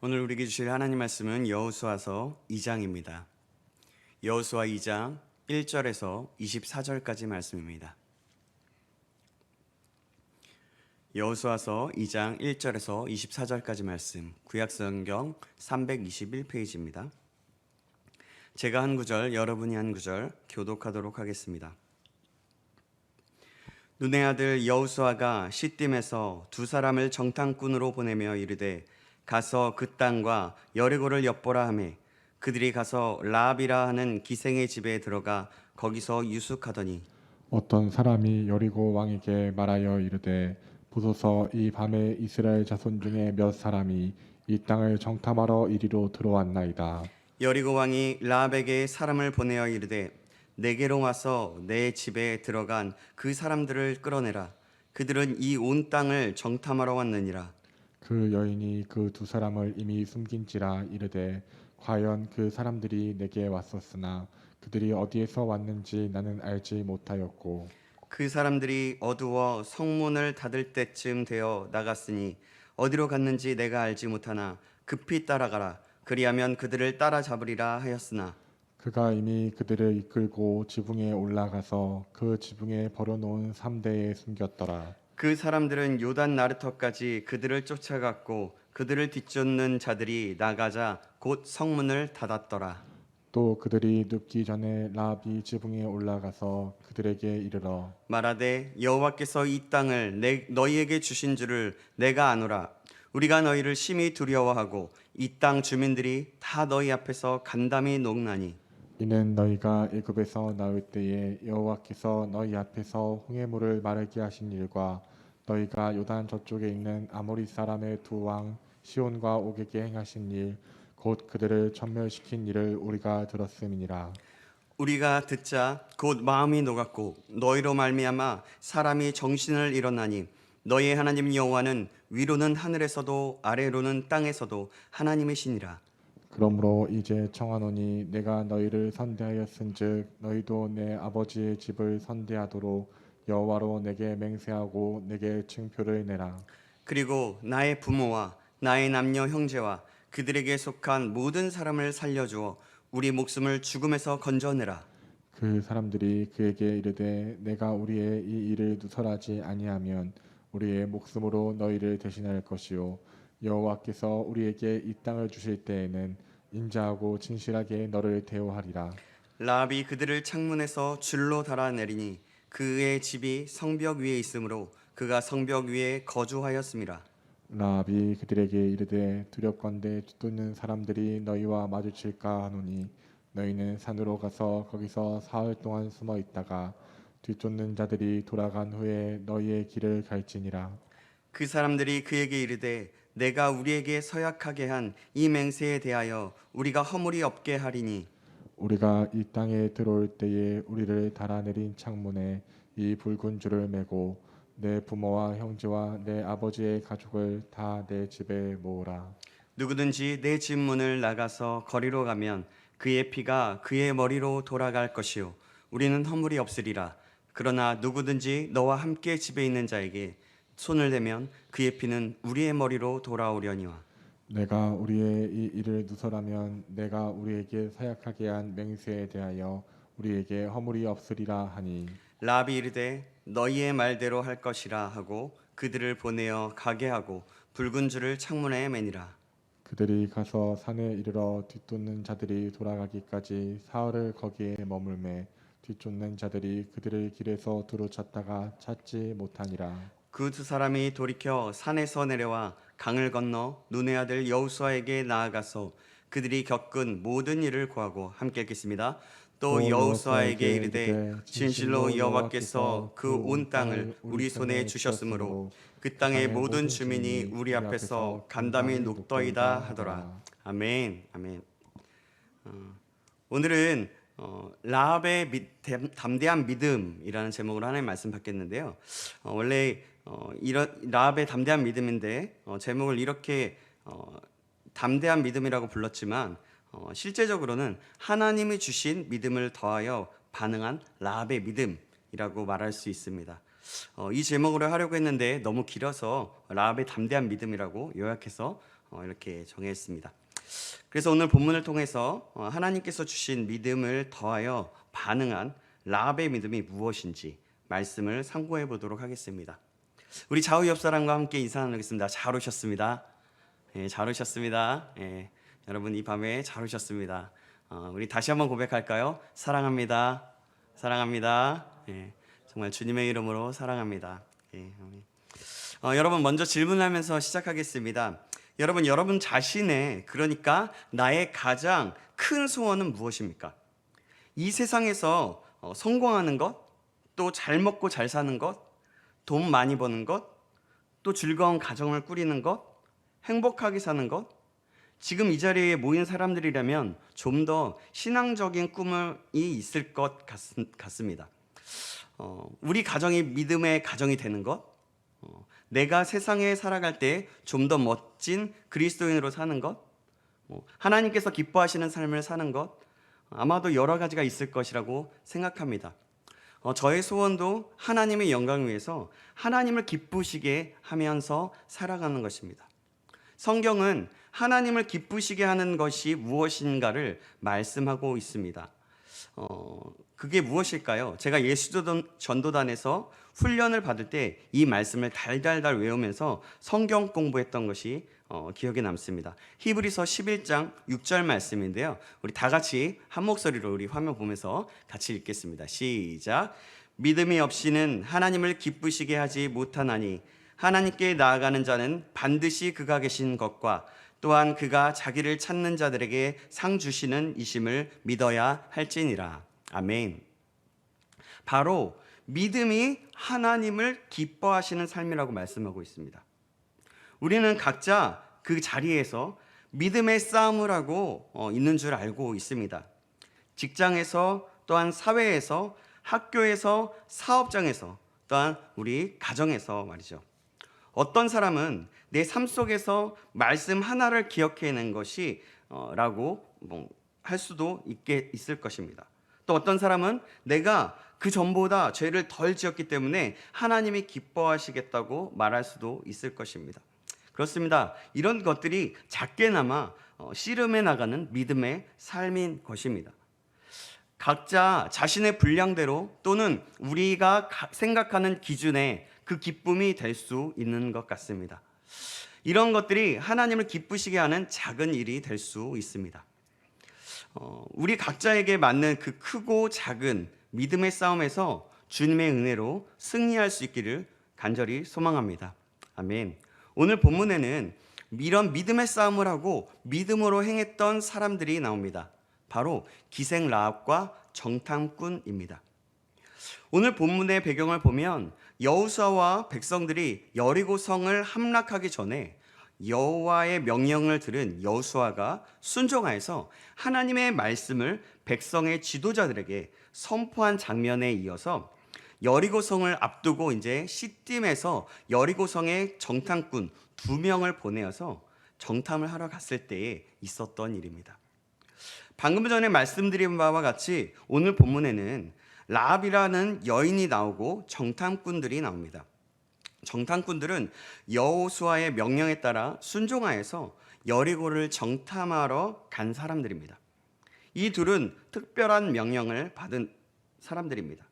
오늘 우리에게 주실 하나님 말씀은 여호수아서 2장입니다. 여호수아 2장 1절에서 24절까지 말씀입니다. 여호수아서 2장 1절에서 24절까지 말씀, 구약성경 321페이지입니다. 제가 한 구절, 여러분이 한 구절 교독하도록 하겠습니다. 눈의 아들 여호수아가 시딤에서 두 사람을 정탐꾼으로 보내며 이르되 가서 그 땅과 여리고를 엿보라 하매 그들이 가서 라합이라 하는 기생의 집에 들어가 거기서 유숙하더니 어떤 사람이 여리고 왕에게 말하여 이르되 보소서 이 밤에 이스라엘 자손 중에 몇 사람이 이 땅을 정탐하러 이리로 들어왔나이다. 여리고 왕이 라합에게 사람을 보내어 이르되 내게로 와서 내 집에 들어간 그 사람들을 끌어내라. 그들은 이 온 땅을 정탐하러 왔느니라. 그 여인이 그 두 사람을 이미 숨긴지라 이르되 과연 그 사람들이 내게 왔었으나 그들이 어디에서 왔는지 나는 알지 못하였고 그 사람들이 어두워 성문을 닫을 때쯤 되어 나갔으니 어디로 갔는지 내가 알지 못하나 급히 따라가라. 그리하면 그들을 따라잡으리라 하였으나 그가 이미 그들을 이끌고 지붕에 올라가서 그 지붕에 버려놓은 삼대에 숨겼더라. 그 사람들은 요단 나루터까지 그들을 쫓아갔고 그들을 뒤쫓는 자들이 나가자 곧 성문을 닫았더라. 또 그들이 눕기 전에 라합이 지붕에 올라가서 그들에게 이르러 말하되 여호와께서 이 땅을 너희에게 주신 줄을 내가 아노라. 우리가 너희를 심히 두려워하고 이 땅 주민들이 다 너희 앞에서 간담이 녹나니 이는 너희가 애굽에서 나올 때에 여호와께서 너희 앞에서 홍해물을 마르게 하신 일과 너희가 요단 저쪽에 있는 아모리 사람의 두 왕 시온과 옥에게 행하신 일 곧 그들을 전멸시킨 일을 우리가 들었음이니라. 우리가 듣자 곧 마음이 녹았고 너희로 말미암아 사람이 정신을 잃었나니 너희의 하나님 여호와는 위로는 하늘에서도 아래로는 땅에서도 하나님이시니라. 그러므로 이제 청하노니 내가 너희를 선대하였은즉 너희도 내 아버지의 집을 선대하도록 여호와로 내게 맹세하고 내게 징표를 내라. 그리고 나의 부모와 나의 남녀 형제와 그들에게 속한 모든 사람을 살려주어 우리 목숨을 죽음에서 건져내라. 그 사람들이 그에게 이르되 내가 우리의 이 일을 누설하지 아니하면 우리의 목숨으로 너희를 대신할 것이요 여호와께서 우리에게 이 땅을 주실 때에는 인자하고 진실하게 너를 대우하리라. 라합이 그들을 창문에서 줄로 달아내리니 그의 집이 성벽 위에 있으므로 그가 성벽 위에 거주하였음이라. 라합이 그들에게 이르되 두렵건대 뒤쫓는 사람들이 너희와 마주칠까 하노니 너희는 산으로 가서 거기서 사흘 동안 숨어 있다가 뒤쫓는 자들이 돌아간 후에 너희의 길을 갈지니라. 그 사람들이 그에게 이르되 내가 우리에게 서약하게 한 이 맹세에 대하여 우리가 허물이 없게 하리니 우리가 이 땅에 들어올 때에 우리를 달아내린 창문에 이 붉은 줄을 매고 내 부모와 형제와 내 아버지의 가족을 다 내 집에 모으라. 누구든지 내 집 문을 나가서 거리로 가면 그의 피가 그의 머리로 돌아갈 것이요 우리는 허물이 없으리라. 그러나 누구든지 너와 함께 집에 있는 자에게 손을 대면 그의 피는 우리의 머리로 돌아오려니와. 내가 우리의 이 일을 누설하면 내가 우리에게 사약하게 한 맹세에 대하여 우리에게 허물이 없으리라 하니 라합이 이르되 너희의 말대로 할 것이라 하고 그들을 보내어 가게 하고 붉은 줄을 창문에 매니라. 그들이 가서 산에 이르러 뒤쫓는 자들이 돌아가기까지 사흘을 거기에 머물매 뒤쫓는 자들이 그들을 길에서 두루 찾다가 찾지 못하니라. 그 두 사람이 돌이켜 산에서 내려와 강을 건너 눈의 아들 여호수아에게 나아가서 그들이 겪은 모든 일을 고하고 함께 읽겠습니다. 또 여호수아에게 이르되 진실로 여호와께서 그 온 땅을 우리 손에 주셨으므로 그 땅의 모든 주민이 우리 앞에서 간담이 녹더이다 하더라. 아멘. 아멘. 오늘은 라합의 담대한 믿음이라는 제목으로 하나님 말씀 받겠는데요. 원래 이런 라합의 담대한 믿음인데 제목을 이렇게 담대한 믿음이라고 불렀지만 실제적으로는 하나님이 주신 믿음을 더하여 반응한 라합의 믿음이라고 말할 수 있습니다. 이 제목으로 하려고 했는데 너무 길어서 라합의 담대한 믿음이라고 요약해서 이렇게 정했습니다. 그래서 오늘 본문을 통해서 하나님께서 주신 믿음을 더하여 반응한 라합의 믿음이 무엇인지 말씀을 상고해 보도록 하겠습니다. 우리 좌우 옆 사람과 함께 인사 나누겠습니다. 잘 오셨습니다. 잘 오셨습니다. 여러분 이 밤에 잘 오셨습니다. 우리 다시 한번 고백할까요? 사랑합니다. 사랑합니다. 정말 주님의 이름으로 사랑합니다. 여러분 먼저 질문하면서 시작하겠습니다. 여러분 자신의, 그러니까 나의 가장 큰 소원은 무엇입니까? 이 세상에서 성공하는 것, 또 잘 먹고 잘 사는 것, 돈 많이 버는 것, 또 즐거운 가정을 꾸리는 것, 행복하게 사는 것. 지금 이 자리에 모인 사람들이라면 좀 더 신앙적인 꿈이 있을 것 같습니다. 우리 가정이 믿음의 가정이 되는 것, 내가 세상에 살아갈 때 좀 더 멋진 그리스도인으로 사는 것, 하나님께서 기뻐하시는 삶을 사는 것, 아마도 여러 가지가 있을 것이라고 생각합니다. 저의 소원도 하나님의 영광을 위해서 하나님을 기쁘시게 하면서 살아가는 것입니다. 성경은 하나님을 기쁘시게 하는 것이 무엇인가를 말씀하고 있습니다. 그게 무엇일까요? 제가 예수전도단에서 훈련을 받을 때 이 말씀을 달달달 외우면서 성경 공부했던 것이 기억에 남습니다. 히브리서 11장 6절 말씀인데요. 우리 다 같이 한 목소리로 우리 화면 보면서 같이 읽겠습니다. 시작. 믿음이 없이는 하나님을 기쁘시게 하지 못하나니 하나님께 나아가는 자는 반드시 그가 계신 것과 또한 그가 자기를 찾는 자들에게 상 주시는 이심을 믿어야 할지니라. 아멘. 바로 믿음이 하나님을 기뻐하시는 삶이라고 말씀하고 있습니다. 우리는 각자 그 자리에서 믿음의 싸움을 하고 있는 줄 알고 있습니다. 직장에서, 또한 사회에서, 학교에서, 사업장에서, 또한 우리 가정에서 말이죠. 어떤 사람은 내 삶 속에서 말씀 하나를 기억해낸 것이 라고 할 수도 있을 것입니다. 또 어떤 사람은 내가 그 전보다 죄를 덜 지었기 때문에 하나님이 기뻐하시겠다고 말할 수도 있을 것입니다. 그렇습니다. 이런 것들이 작게나마 씨름해 나가는 믿음의 삶인 것입니다. 각자 자신의 분량대로 또는 우리가 생각하는 기준에 그 기쁨이 될 수 있는 것 같습니다. 이런 것들이 하나님을 기쁘시게 하는 작은 일이 될 수 있습니다. 우리 각자에게 맞는 그 크고 작은 믿음의 싸움에서 주님의 은혜로 승리할 수 있기를 간절히 소망합니다. 아멘. 오늘 본문에는 이런 믿음의 싸움을 하고 믿음으로 행했던 사람들이 나옵니다. 바로 기생 라합과 정탐꾼입니다. 오늘 본문의 배경을 보면 여호수아와 백성들이 여리고성을 함락하기 전에 여호와의 명령을 들은 여호수아가 순종하여서 하나님의 말씀을 백성의 지도자들에게 선포한 장면에 이어서 여리고성을 앞두고 이제 시딤에서 여리고성의 정탐꾼 2명을 보내어서 정탐을 하러 갔을 때에 있었던 일입니다. 방금 전에 말씀드린 바와 같이 오늘 본문에는 라합이라는 여인이 나오고 정탐꾼들이 나옵니다. 정탐꾼들은 여호수아의 명령에 따라 순종하여서 여리고를 정탐하러 간 사람들입니다. 이 둘은 특별한 명령을 받은 사람들입니다.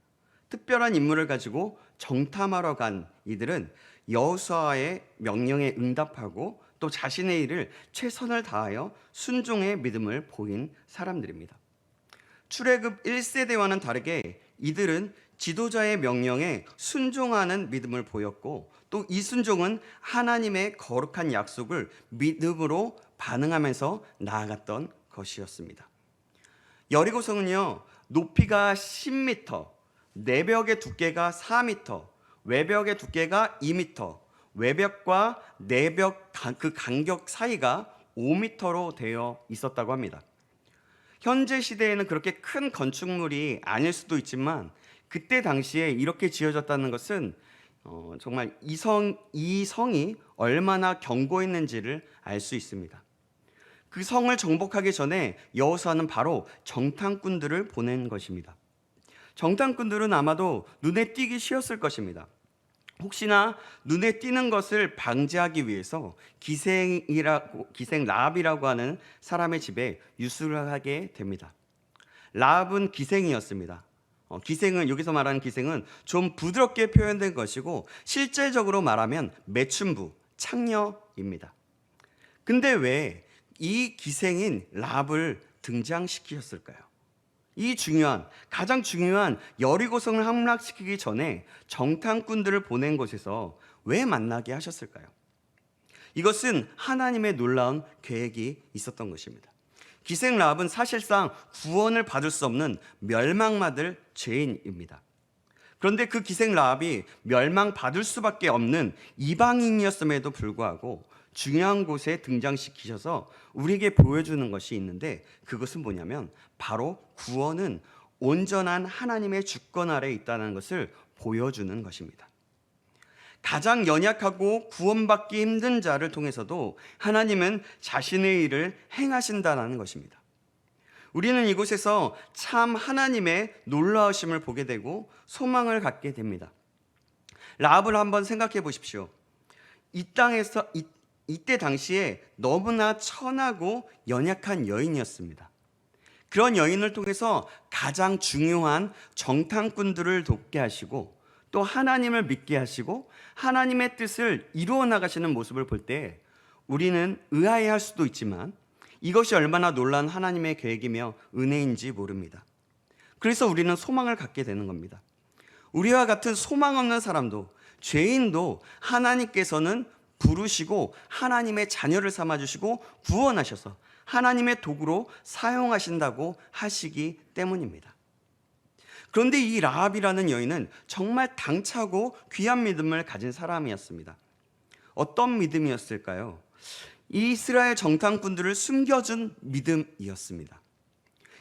특별한 임무를 가지고 정탐하러 간 이들은 여호수아의 명령에 응답하고 또 자신의 일을 최선을 다하여 순종의 믿음을 보인 사람들입니다. 출애굽 1세대와는 다르게 이들은 지도자의 명령에 순종하는 믿음을 보였고 또 이 순종은 하나님의 거룩한 약속을 믿음으로 반응하면서 나아갔던 것이었습니다. 여리고성은요, 높이가 10m, 내벽의 두께가 4m, 외벽의 두께가 2m, 외벽과 내벽 그 간격 사이가 5m로 되어 있었다고 합니다. 현재 시대에는 그렇게 큰 건축물이 아닐 수도 있지만 그때 당시에 이렇게 지어졌다는 것은 정말 이 성이 얼마나 견고했는지를 알 수 있습니다. 그 성을 정복하기 전에 여호수아는 바로 정탐꾼들을 보낸 것입니다. 정탐꾼들은 아마도 눈에 띄기 쉬웠을 것입니다. 혹시나 눈에 띄는 것을 방지하기 위해서 기생 라합이라고 하는 사람의 집에 유수를 하게 됩니다. 라합은 기생이었습니다. 기생은, 여기서 말하는 기생은 좀 부드럽게 표현된 것이고 실제적으로 말하면 매춘부, 창녀입니다. 근데 왜 이 기생인 라합을 등장시키셨을까요? 가장 중요한 여리고성을 함락시키기 전에 정탐꾼들을 보낸 곳에서 왜 만나게 하셨을까요? 이것은 하나님의 놀라운 계획이 있었던 것입니다. 기생 라합은 사실상 구원을 받을 수 없는 멸망받을 죄인입니다. 그런데 그 기생 라합이 멸망받을 수밖에 없는 이방인이었음에도 불구하고 중요한 곳에 등장시키셔서 우리에게 보여주는 것이 있는데, 그것은 뭐냐면 바로 구원은 온전한 하나님의 주권 아래에 있다는 것을 보여주는 것입니다. 가장 연약하고 구원받기 힘든 자를 통해서도 하나님은 자신의 일을 행하신다는 것입니다. 우리는 이곳에서 참 하나님의 놀라우심을 보게 되고 소망을 갖게 됩니다. 라합을 한번 생각해 보십시오. 이때 당시에 너무나 천하고 연약한 여인이었습니다. 그런 여인을 통해서 가장 중요한 정탐꾼들을 돕게 하시고 또 하나님을 믿게 하시고 하나님의 뜻을 이루어 나가시는 모습을 볼 때 우리는 의아해할 수도 있지만 이것이 얼마나 놀라운 하나님의 계획이며 은혜인지 모릅니다. 그래서 우리는 소망을 갖게 되는 겁니다. 우리와 같은 소망 없는 사람도, 죄인도 하나님께서는 부르시고 하나님의 자녀를 삼아주시고 구원하셔서 하나님의 도구로 사용하신다고 하시기 때문입니다. 그런데 이 라합이라는 여인은 정말 당차고 귀한 믿음을 가진 사람이었습니다. 어떤 믿음이었을까요? 이스라엘 정탐꾼들을 숨겨준 믿음이었습니다.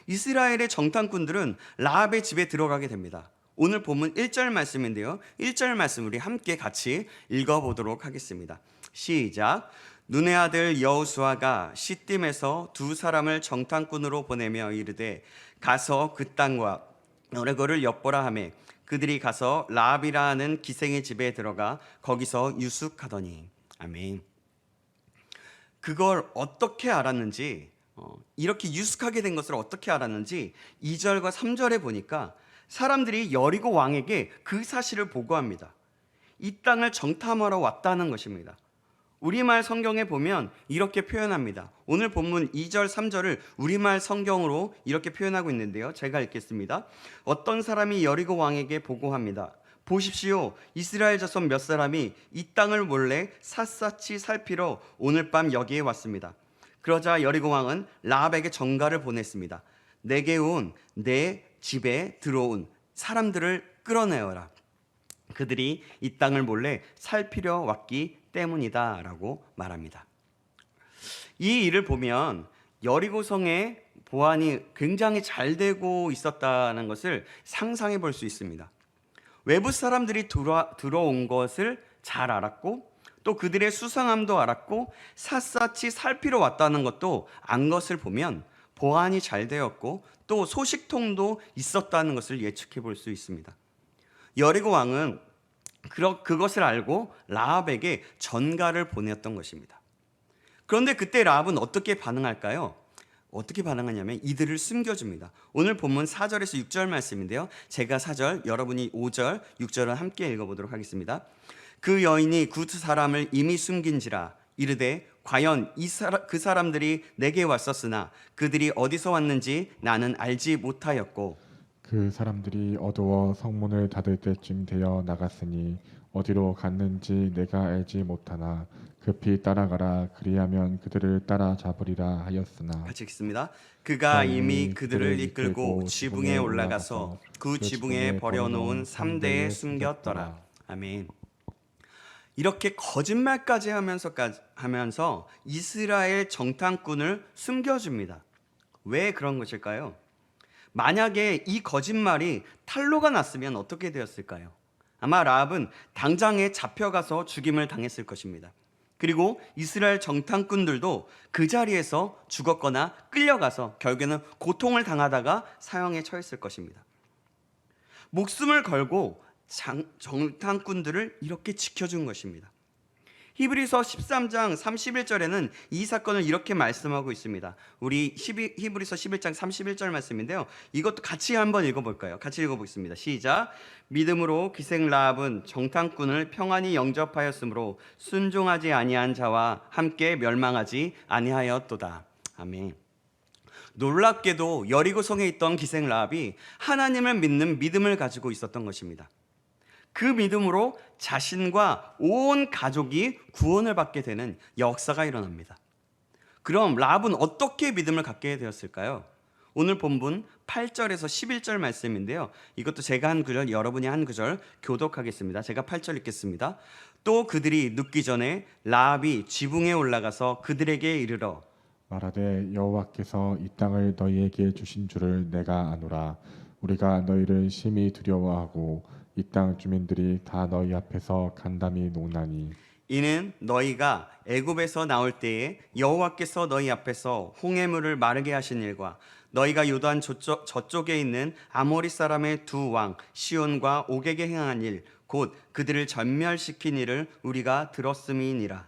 이스라엘의 정탐꾼들은 라합의 집에 들어가게 됩니다. 오늘 본문 1절 말씀인데요, 1절 말씀 우리 함께 같이 읽어보도록 하겠습니다. 시작. 눈의 아들 여호수아가 시딤에서 두 사람을 정탐꾼으로 보내며 이르되 가서 그 땅과 너레거를 엿보라 하매 그들이 가서 라합이라 하는 기생의 집에 들어가 거기서 유숙하더니. 아멘. 그걸 어떻게 알았는지, 이렇게 유숙하게 된 것을 어떻게 알았는지 2절과 3절에 보니까 사람들이 여리고 왕에게 그 사실을 보고합니다. 이 땅을 정탐하러 왔다는 것입니다. 우리말 성경에 보면 이렇게 표현합니다. 오늘 본문 2절, 3절을 우리말 성경으로 이렇게 표현하고 있는데요, 제가 읽겠습니다. 어떤 사람이 여리고 왕에게 보고합니다. 보십시오, 이스라엘 자손 몇 사람이 이 땅을 몰래 샅샅이 살피러 오늘 밤 여기에 왔습니다. 그러자 여리고 왕은 라합에게 전가를 보냈습니다. 내게 온 내 집에 들어온 사람들을 끌어내어라. 그들이 이 땅을 몰래 살피려 왔기 때문이다 라고 말합니다. 이 일을 보면 여리고성의 보안이 굉장히 잘 되고 있었다는 것을 상상해 볼 수 있습니다. 외부 사람들이 들어온 것을 잘 알았고 또 그들의 수상함도 알았고 샅샅이 살피러 왔다는 것도 안 것을 보면 보안이 잘 되었고 또 소식통도 있었다는 것을 예측해 볼 수 있습니다. 여리고 왕은 그것을 알고 라합에게 전가를 보냈던 것입니다. 그런데 그때 라합은 어떻게 반응할까요? 어떻게 반응하냐면 이들을 숨겨줍니다. 오늘 본문 4절에서 6절 말씀인데요, 제가 4절, 여러분이 5절, 6절을 함께 읽어보도록 하겠습니다. 그 여인이 그 사람을 이미 숨긴지라 이르되 과연 그 사람들이 내게 왔었으나 그들이 어디서 왔는지 나는 알지 못하였고 그 사람들이 어두워 성문을 닫을 때쯤 되어 나갔으니 어디로 갔는지 내가 알지 못하나 급히 따라가라 그리하면 그들을 따라잡으리라 하였으나. 같이 읽습니다. 그가 이미 그들을 이끌고 지붕에 올라가서 그 지붕에 버려놓은 3대에 숨겼더라. 아멘. 이렇게 거짓말까지 하면서 이스라엘 정탐꾼을 숨겨줍니다. 왜 그런 것일까요? 만약에 이 거짓말이 탄로가 났으면 어떻게 되었을까요? 아마 라합은 당장에 잡혀가서 죽임을 당했을 것입니다. 그리고 이스라엘 정탐꾼들도 그 자리에서 죽었거나 끌려가서 결국에는 고통을 당하다가 사형에 처했을 것입니다. 목숨을 걸고 정탐꾼들을 이렇게 지켜준 것입니다. 히브리서 13장 31절에는 이 사건을 이렇게 말씀하고 있습니다. 우리 히브리서 11장 31절 말씀인데요. 이것도 같이 한번 읽어볼까요? 같이 읽어보겠습니다. 시작. 믿음으로 기생 라합은 정탐꾼을 평안히 영접하였으므로 순종하지 아니한 자와 함께 멸망하지 아니하였도다. 아멘. 놀랍게도 여리고성에 있던 기생 라합이 하나님을 믿는 믿음을 가지고 있었던 것입니다. 그 믿음으로 자신과 온 가족이 구원을 받게 되는 역사가 일어납니다. 그럼 라합은 어떻게 믿음을 갖게 되었을까요? 오늘 본문 8절에서 11절 말씀인데요. 이것도 제가 한 구절, 여러분이 한 구절 교독하겠습니다. 제가 8절 읽겠습니다. 또 그들이 눕기 전에 라합이 지붕에 올라가서 그들에게 이르러 말하되 여호와께서 이 땅을 너희에게 주신 줄을 내가 아노라. 우리가 너희를 심히 두려워하고 이 땅 주민들이 다 너희 앞에서 간담이 녹나니 이는 너희가 애굽에서 나올 때에 여호와께서 너희 앞에서 홍해물을 마르게 하신 일과 너희가 요단 저쪽에 있는 아모리 사람의 두 왕 시온과 옥에게 행한 일 곧 그들을 전멸시킨 일을 우리가 들었음이니라.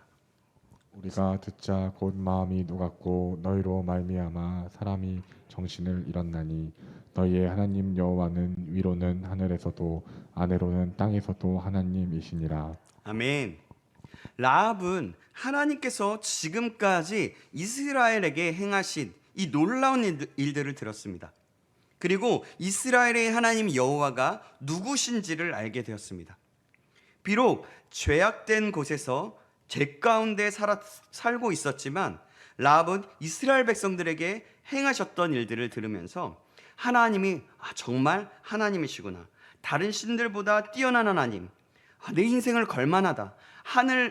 우리가 듣자 곧 마음이 녹았고 너희로 말미암아 사람이 정신을 잃었나니 너희의 하나님 여호와는 위로는 하늘에서도 아래로는 땅에서도 하나님이시니라. 아멘. 라합은 하나님께서 지금까지 이스라엘에게 행하신 이 놀라운 일들을 들었습니다. 그리고 이스라엘의 하나님 여호와가 누구신지를 알게 되었습니다. 비록 죄악된 곳에서 죄 가운데 살고 있었지만 라합은 이스라엘 백성들에게 행하셨던 일들을 들으면서 하나님이 정말 하나님이시구나. 다른 신들보다 뛰어난 하나님. 내 인생을 걸만하다.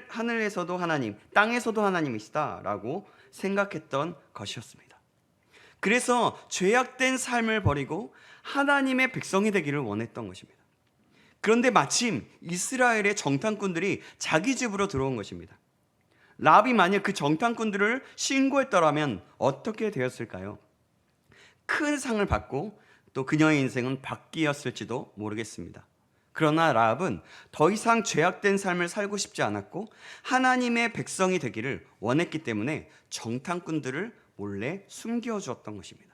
하늘에서도 하나님, 땅에서도 하나님이시다라고 생각했던 것이었습니다. 그래서 죄악된 삶을 버리고 하나님의 백성이 되기를 원했던 것입니다. 그런데 마침 이스라엘의 정탐꾼들이 자기 집으로 들어온 것입니다. 라합이 만약 그 정탐꾼들을 신고했더라면 어떻게 되었을까요? 큰 상을 받고 또 그녀의 인생은 바뀌었을지도 모르겠습니다. 그러나 라합은 더 이상 죄악된 삶을 살고 싶지 않았고 하나님의 백성이 되기를 원했기 때문에 정탐꾼들을 몰래 숨겨주었던 것입니다.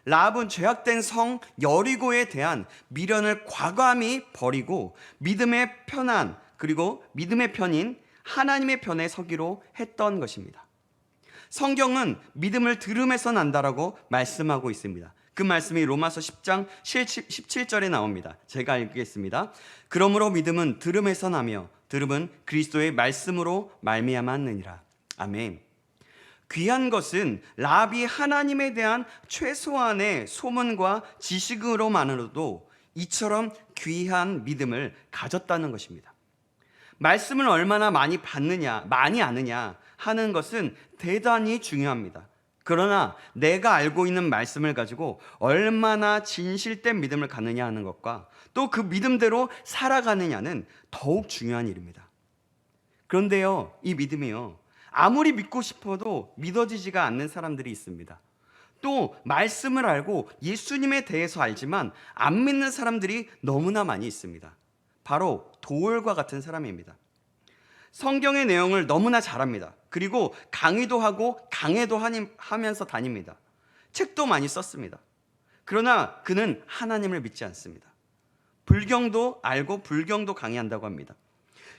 라합은 죄악된 성 여리고에 대한 미련을 과감히 버리고 믿음의 편안 그리고 믿음의 편인 하나님의 편에 서기로 했던 것입니다. 성경은 믿음을 들음에서 난다라고 말씀하고 있습니다. 그 말씀이 로마서 10장 17절에 나옵니다. 제가 읽겠습니다. 그러므로 믿음은 들음에서 나며 들음은 그리스도의 말씀으로 말미암았느니라. 아멘. 귀한 것은 라합이 하나님에 대한 최소한의 소문과 지식으로만으로도 이처럼 귀한 믿음을 가졌다는 것입니다. 말씀을 얼마나 많이 받느냐, 많이 아느냐 하는 것은 대단히 중요합니다. 그러나 내가 알고 있는 말씀을 가지고 얼마나 진실된 믿음을 갖느냐 하는 것과 또 그 믿음대로 살아가느냐는 더욱 중요한 일입니다. 그런데요, 이 믿음이요, 아무리 믿고 싶어도 믿어지지가 않는 사람들이 있습니다. 또 말씀을 알고 예수님에 대해서 알지만 안 믿는 사람들이 너무나 많이 있습니다. 바로 도올과 같은 사람입니다. 성경의 내용을 너무나 잘합니다. 그리고 강의도 하고 강해도 하면서 다닙니다. 책도 많이 썼습니다. 그러나 그는 하나님을 믿지 않습니다. 불경도 알고 불경도 강의한다고 합니다.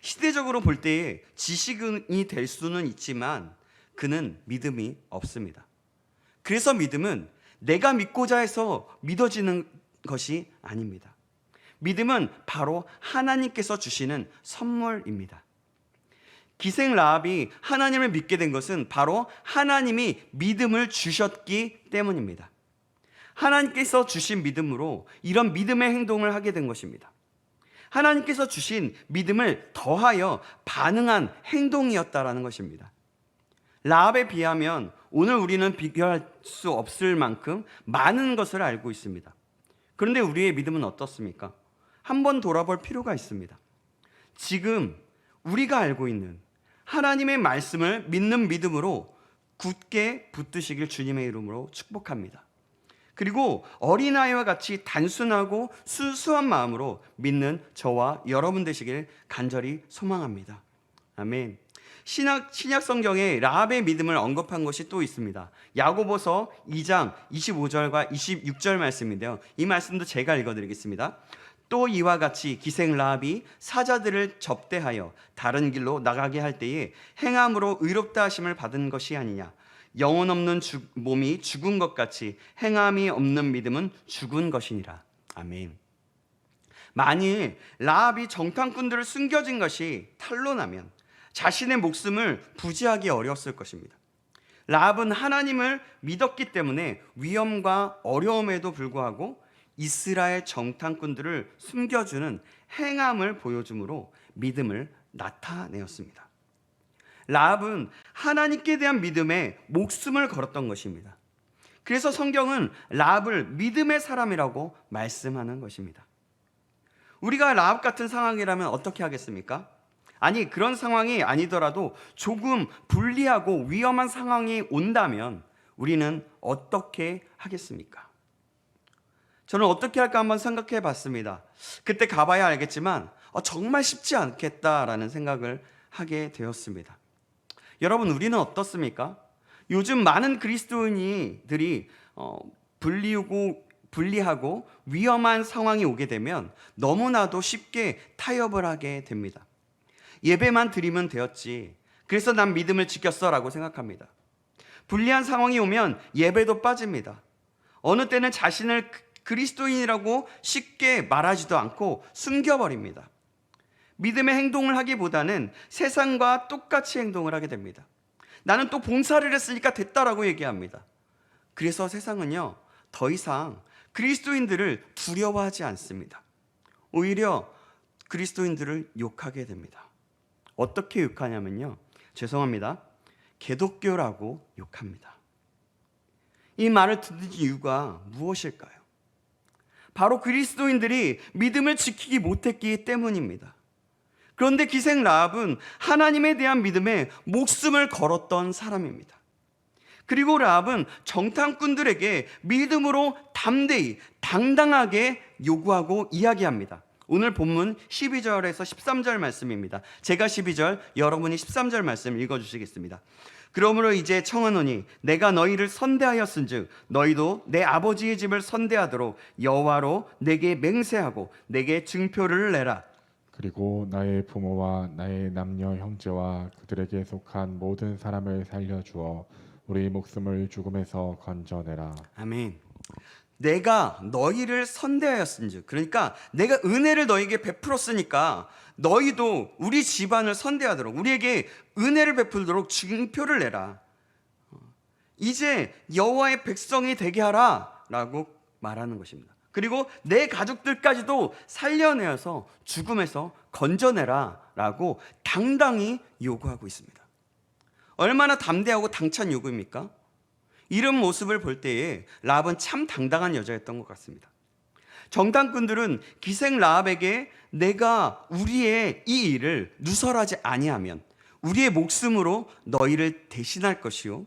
시대적으로 볼 때에 지식인이 될 수는 있지만 그는 믿음이 없습니다. 그래서 믿음은 내가 믿고자 해서 믿어지는 것이 아닙니다. 믿음은 바로 하나님께서 주시는 선물입니다. 기생 라합이 하나님을 믿게 된 것은 바로 하나님이 믿음을 주셨기 때문입니다. 하나님께서 주신 믿음으로 이런 믿음의 행동을 하게 된 것입니다. 하나님께서 주신 믿음을 더하여 반응한 행동이었다라는 것입니다. 라합에 비하면 오늘 우리는 비교할 수 없을 만큼 많은 것을 알고 있습니다. 그런데 우리의 믿음은 어떻습니까? 한번 돌아볼 필요가 있습니다. 지금 우리가 알고 있는 하나님의 말씀을 믿는 믿음으로 굳게 붙드시길 주님의 이름으로 축복합니다. 그리고 어린아이와 같이 단순하고 순수한 마음으로 믿는 저와 여러분 되시길 간절히 소망합니다. 아멘. 신약 성경에 라합의 믿음을 언급한 것이 또 있습니다. 야고보서 2장 25절과 26절 말씀인데요. 이 말씀도 제가 읽어드리겠습니다. 또 이와 같이 기생 라합이 사자들을 접대하여 다른 길로 나가게 할 때에 행함으로 의롭다 하심을 받은 것이 아니냐. 영혼 없는 몸이 죽은 것 같이 행함이 없는 믿음은 죽은 것이니라. 아멘. 만일 라합이 정탐꾼들을 숨겨진 것이 탄로나면 자신의 목숨을 부지하기 어려웠을 것입니다. 라합은 하나님을 믿었기 때문에 위험과 어려움에도 불구하고 이스라엘 정탐꾼들을 숨겨주는 행함을 보여줌으로 믿음을 나타내었습니다. 라합은 하나님께 대한 믿음에 목숨을 걸었던 것입니다. 그래서 성경은 라합을 믿음의 사람이라고 말씀하는 것입니다. 우리가 라합 같은 상황이라면 어떻게 하겠습니까? 아니, 그런 상황이 아니더라도 조금 불리하고 위험한 상황이 온다면 우리는 어떻게 하겠습니까? 저는 어떻게 할까 한번 생각해 봤습니다. 그때 가봐야 알겠지만 정말 쉽지 않겠다라는 생각을 하게 되었습니다. 여러분, 우리는 어떻습니까? 요즘 많은 그리스도인들이 불리하고 위험한 상황이 오게 되면 너무나도 쉽게 타협을 하게 됩니다. 예배만 드리면 되었지, 그래서 난 믿음을 지켰어 라고 생각합니다. 불리한 상황이 오면 예배도 빠집니다. 어느 때는 자신을 그리스도인이라고 쉽게 말하지도 않고 숨겨버립니다. 믿음의 행동을 하기보다는 세상과 똑같이 행동을 하게 됩니다. 나는 또 봉사를 했으니까 됐다라고 얘기합니다. 그래서 세상은요, 더 이상 그리스도인들을 두려워하지 않습니다. 오히려 그리스도인들을 욕하게 됩니다. 어떻게 욕하냐면요, 죄송합니다, 개독교라고 욕합니다. 이 말을 듣는 이유가 무엇일까요? 바로 그리스도인들이 믿음을 지키지 못했기 때문입니다. 그런데 기생 라합은 하나님에 대한 믿음에 목숨을 걸었던 사람입니다. 그리고 라합은 정탐꾼들에게 믿음으로 담대히 당당하게 요구하고 이야기합니다. 오늘 본문 12절에서 13절 말씀입니다. 제가 12절, 여러분이 13절 말씀 읽어주시겠습니다. 그러므로 이제 청하노니 내가 너희를 선대하였은즉 너희도 내 아버지의 집을 선대하도록 여호와로 내게 맹세하고 내게 증표를 내라. 그리고 나의 부모와 나의 남녀 형제와 그들에게 속한 모든 사람을 살려주어 우리 목숨을 죽음에서 건져내라. 아멘. 내가 너희를 선대하였은즉, 그러니까 내가 은혜를 너희에게 베풀었으니까 너희도 우리 집안을 선대하도록, 우리에게 은혜를 베풀도록 증표를 내라. 이제 여호와의 백성이 되게 하라 라고 말하는 것입니다. 그리고 내 가족들까지도 살려내어서 죽음에서 건져내라 라고 당당히 요구하고 있습니다. 얼마나 담대하고 당찬 요구입니까? 이런 모습을 볼 때에 라합은 참 당당한 여자였던 것 같습니다. 정탐꾼들은 기생 라합에게 내가 우리의 이 일을 누설하지 아니하면 우리의 목숨으로 너희를 대신할 것이요,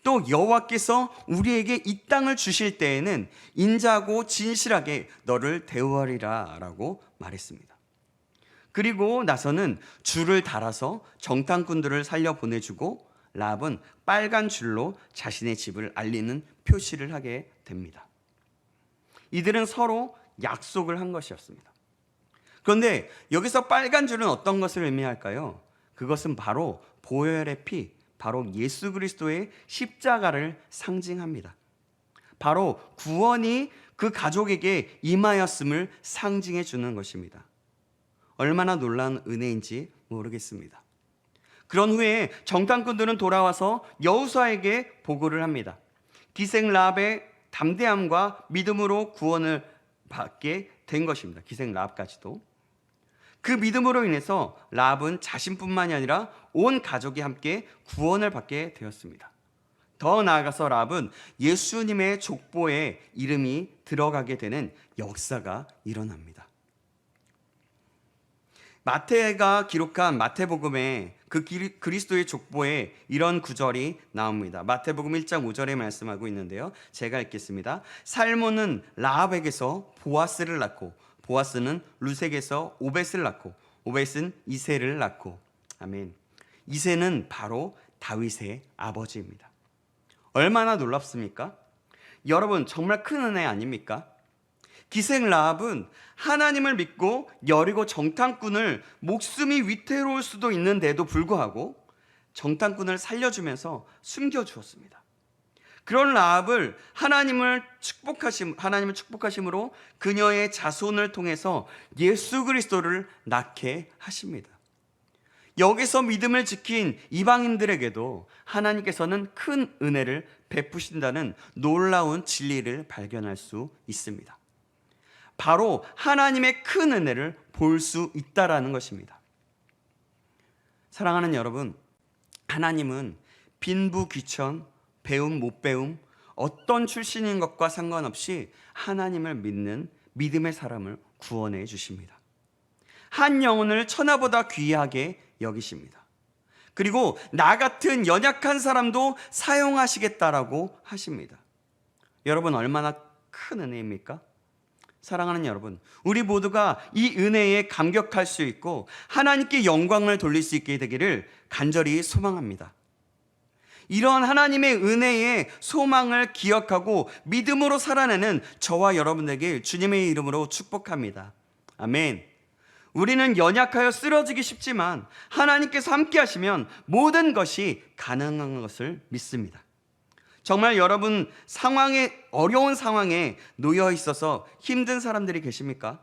또 여호와께서 우리에게 이 땅을 주실 때에는 인자하고 진실하게 너를 대우하리라 라고 말했습니다. 그리고 나서는 줄을 달아서 정탐꾼들을 살려 보내주고 라합은 빨간 줄로 자신의 집을 알리는 표시를 하게 됩니다. 이들은 서로 약속을 한 것이었습니다. 그런데 여기서 빨간 줄은 어떤 것을 의미할까요? 그것은 바로 보혈의 피, 바로 예수 그리스도의 십자가를 상징합니다. 바로 구원이 그 가족에게 임하였음을 상징해 주는 것입니다. 얼마나 놀라운 은혜인지 모르겠습니다. 그런 후에 정탐꾼들은 돌아와서 여호수아에게 보고를 합니다. 기생 라합의 담대함과 믿음으로 구원을 받게 된 것입니다. 기생 라합까지도. 그 믿음으로 인해서 라합은 자신뿐만이 아니라 온 가족이 함께 구원을 받게 되었습니다. 더 나아가서 라합은 예수님의 족보에 이름이 들어가게 되는 역사가 일어납니다. 마태가 기록한 마태복음에 그리스도의 족보에 이런 구절이 나옵니다. 마태복음 1장 5절에 말씀하고 있는데요. 제가 읽겠습니다. 살몬은 라합에게서 보아스를 낳고 보아스는 루색에서 오벳을 낳고 오벳은 이새를 낳고. 아멘. 이새는 바로 다윗의 아버지입니다. 얼마나 놀랍습니까? 여러분, 정말 큰 은혜 아닙니까? 기생 라합은 하나님을 믿고 여리고 정탐꾼을 목숨이 위태로울 수도 있는데도 불구하고 정탐꾼을 살려주면서 숨겨주었습니다. 그런 라합을 하나님을 축복하심으로 그녀의 자손을 통해서 예수 그리스도를 낳게 하십니다. 여기서 믿음을 지킨 이방인들에게도 하나님께서는 큰 은혜를 베푸신다는 놀라운 진리를 발견할 수 있습니다. 바로 하나님의 큰 은혜를 볼 수 있다라는 것입니다. 사랑하는 여러분, 하나님은 빈부귀천, 배움 못 배움, 어떤 출신인 것과 상관없이 하나님을 믿는 믿음의 사람을 구원해 주십니다. 한 영혼을 천하보다 귀하게 여기십니다. 그리고 나 같은 연약한 사람도 사용하시겠다라고 하십니다. 여러분, 얼마나 큰 은혜입니까? 사랑하는 여러분, 우리 모두가 이 은혜에 감격할 수 있고 하나님께 영광을 돌릴 수 있게 되기를 간절히 소망합니다. 이런 하나님의 은혜의 소망을 기억하고 믿음으로 살아내는 저와 여러분에게 주님의 이름으로 축복합니다. 아멘. 우리는 연약하여 쓰러지기 쉽지만 하나님께서 함께 하시면 모든 것이 가능한 것을 믿습니다. 정말 여러분 어려운 상황에 놓여 있어서 힘든 사람들이 계십니까?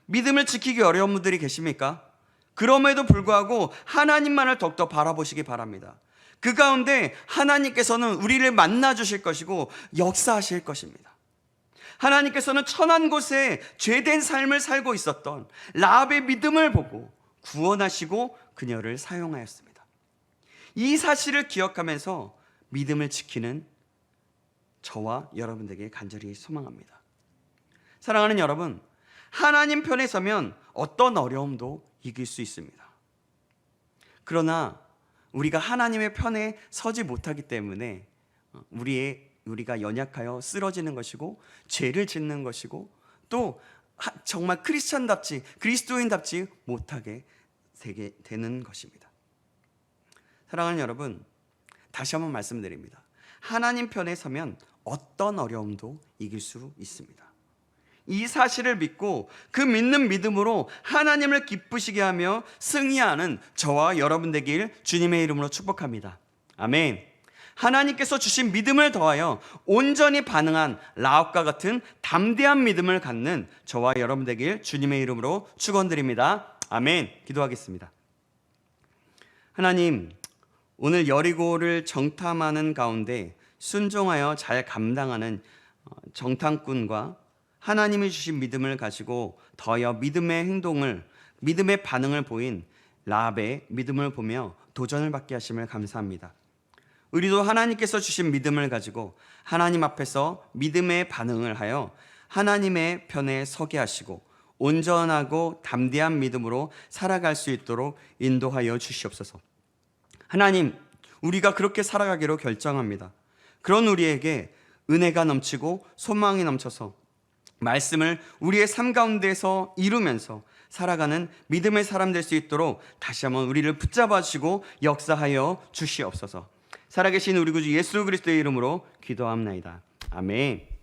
믿음을 지키기 어려운 분들이 계십니까? 그럼에도 불구하고 하나님만을 더욱더 바라보시기 바랍니다. 그 가운데 하나님께서는 우리를 만나 주실 것이고 역사하실 것입니다. 하나님께서는 천한 곳에 죄된 삶을 살고 있었던 라합의 믿음을 보고 구원하시고 그녀를 사용하였습니다. 이 사실을 기억하면서 믿음을 지키는 저와 여러분들에게 간절히 소망합니다. 사랑하는 여러분, 하나님 편에 서면 어떤 어려움도 이길 수 있습니다. 그러나 우리가 하나님의 편에 서지 못하기 때문에 우리가 연약하여 쓰러지는 것이고 죄를 짓는 것이고 또 정말 그리스도인답지 못하게 되는 것입니다. 사랑하는 여러분, 다시 한번 말씀드립니다. 하나님 편에 서면 어떤 어려움도 이길 수 있습니다. 이 사실을 믿고 그 믿는 믿음으로 하나님을 기쁘시게 하며 승리하는 저와 여러분 되길 주님의 이름으로 축복합니다. 아멘. 하나님께서 주신 믿음을 더하여 온전히 반응한 라합과 같은 담대한 믿음을 갖는 저와 여러분 되길 주님의 이름으로 축원드립니다. 아멘. 기도하겠습니다. 하나님, 오늘 여리고를 정탐하는 가운데 순종하여 잘 감당하는 정탐꾼과 하나님이 주신 믿음을 가지고 더하여 믿음의 반응을 보인 라합의 믿음을 보며 도전을 받게 하심을 감사합니다. 우리도 하나님께서 주신 믿음을 가지고 하나님 앞에서 믿음의 반응을 하여 하나님의 편에 서게 하시고 온전하고 담대한 믿음으로 살아갈 수 있도록 인도하여 주시옵소서. 하나님, 우리가 그렇게 살아가기로 결정합니다. 그런 우리에게 은혜가 넘치고 소망이 넘쳐서 말씀을 우리의 삶 가운데서 이루면서 살아가는 믿음의 사람 될 수 있도록 다시 한번 우리를 붙잡아 주시고 역사하여 주시옵소서. 살아계신 우리 구주 예수 그리스도의 이름으로 기도합나이다. 아멘.